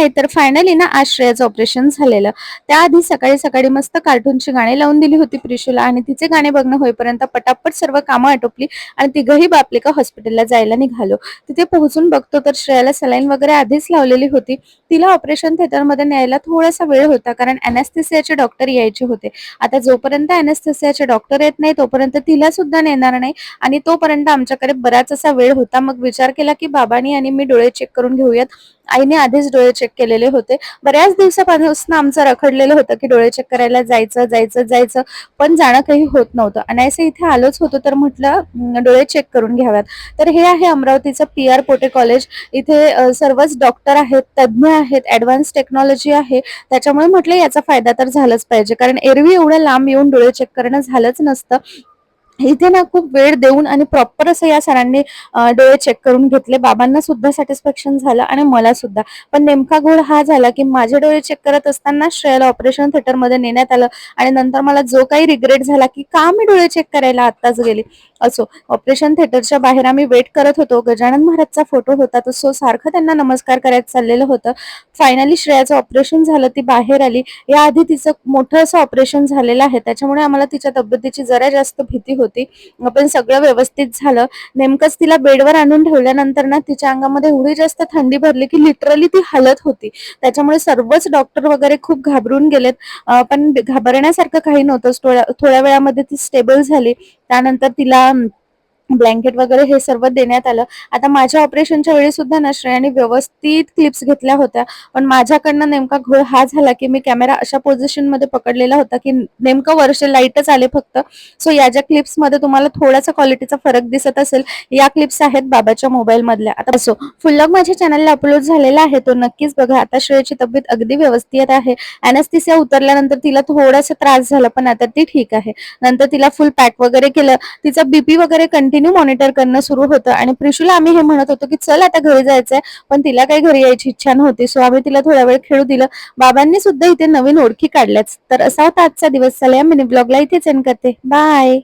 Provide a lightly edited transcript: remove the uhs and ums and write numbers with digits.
आहे तर फायनली ना आज श्रेयाचं ऑपरेशन झालेलं. त्याआधी सकाळी सकाळी मस्त कार्टूनची गाणी लावून दिली होती प्रिशूला आणि तिचे गाणे बघणं होईपर्यंत पटापट सर्व कामं आटोपली आणि तिघही बापलेका हॉस्पिटलला जायला निघालो. तिथे पोहोचून बघतो तर श्रेयाला सलाईन वगैरे आधीच लावलेली होती. तिला ऑपरेशन थिएटरमध्ये न्यायला थोडासा वेळ होता कारण अॅनेस्थेसियाचे डॉक्टर यायचे होते. आता जोपर्यंत अॅनेस्थेसियाचे डॉक्टर येत नाही तोपर्यंत तिला सुद्धा नेणार नाही आणि तोपर्यंत आमच्याकडे बराच असा वेळ होता. मग विचार केला की बाबांनी आणि मी डोळे चेक करून घेऊयात. आईने आधीच डोळे चेक केलेले होते. बऱ्याच दिवसापासून आमचं रखडलेलं होतं की डोळे चेक करायला जायचं पण जाणं काही होत नव्हतं. अनायसे इथे आलोच होतो तर म्हटलं डोळे चेक करून घ्याव्यात. तर हे आहे अमरावतीचं PR पोटे कॉलेज. इथे सर्वच डॉक्टर आहेत, तज्ज्ञ आहेत, ॲडव्हान्स टेक्नॉलॉजी आहे. त्याच्यामुळे म्हटलं याचा फायदा तर झालाच पाहिजे कारण एरवी एवढं लांब येऊन डोळे चेक करणं झालंच नसतं. इथे ना खूप वेळ देऊन आणि प्रॉपर असं या सरांनी डोळे चेक करून घेतले. बाबांना सुद्धा सॅटिस्फॅक्शन झालं आणि मला सुद्धा. पण नेमका घोळ हा झाला की माझे डोळे चेक करत असताना श्रेयाला ऑपरेशन थिएटरमध्ये नेण्यात आलं आणि नंतर मला जो काही रिग्रेट झाला की का मी डोळे चेक करायला आत्ताच गेली. असो, ऑपरेशन थिएटरच्या बाहेर आम्ही वेट करत होतो. गजानन महाराजचा फोटो होता तो सारखं त्यांना नमस्कार करायला चाललेलं होतं. फायनली श्रेयाचं ऑपरेशन झालं, ती बाहेर आली. याआधी तिचं मोठं असं ऑपरेशन झालेलं आहे त्याच्यामुळे आम्हाला तिच्या तब्येतीची जरा जास्त भीती होती. पण सगळं व्यवस्थित झालं. नेमकंच तिला बेडवर आणून ठेवल्यानंतर ना तिच्या अंगामध्ये एवढी जास्त थंडी भरली की लिटरली ती हलत होती. त्याच्यामुळे सर्वच डॉक्टर वगैरे खूप घाबरून गेलेत. पण घाबरण्यासारखं काही नव्हतं. थोड्या वेळामध्ये ती स्टेबल झाली. त्यानंतर तिला ब्लँकेट वगैरे हे सर्व देण्यात आलं. आता माझ्या ऑपरेशनच्या वेळी सुद्धा ना श्रेयाने व्यवस्थित क्लिप्स घेतल्या होत्या. पण माझ्याकडनं नेमका घोळ हा झाला की मी कॅमेरा अशा पोझिशनमध्ये पकडलेला होता की नेमकं वरचे लाईटच आले फक्त. सो या ज्या क्लिप्समध्ये तुम्हाला थोडासा क्वालिटीचा फरक दिसत असेल, या क्लिप्स आहेत बाबाच्या मोबाईल मधल्या. आता असो, फुल व्लॉग माझ्या चॅनलला अपलोड झालेला आहे, तो नक्कीच बघा. आता श्रेयाची तब्येत अगदी व्यवस्थित आहे. अॅनेस्थेसिया उतरल्यानंतर तिला थोडासा त्रास झाला पण आता ती ठीक आहे. नंतर तिला फुल पॅक वगैरे केलं. तिचा BP वगैरे कंटिन्यू मॉनिटर करणं सुरू होतं आणि प्रिशूला आम्ही हे म्हणत होतो की चल आता घरी जायचंय, पण तिला काही घरी यायची इच्छा नव्हती. सो आम्ही तिला थोडा वेळ खेळू दिलं. बाबांनी सुद्धा इथे नवीन ओळखी काढल्याच. तर असा होता आजचा दिवस. चला या मिनी ब्लॉगला इथेच एंड करते. बाय.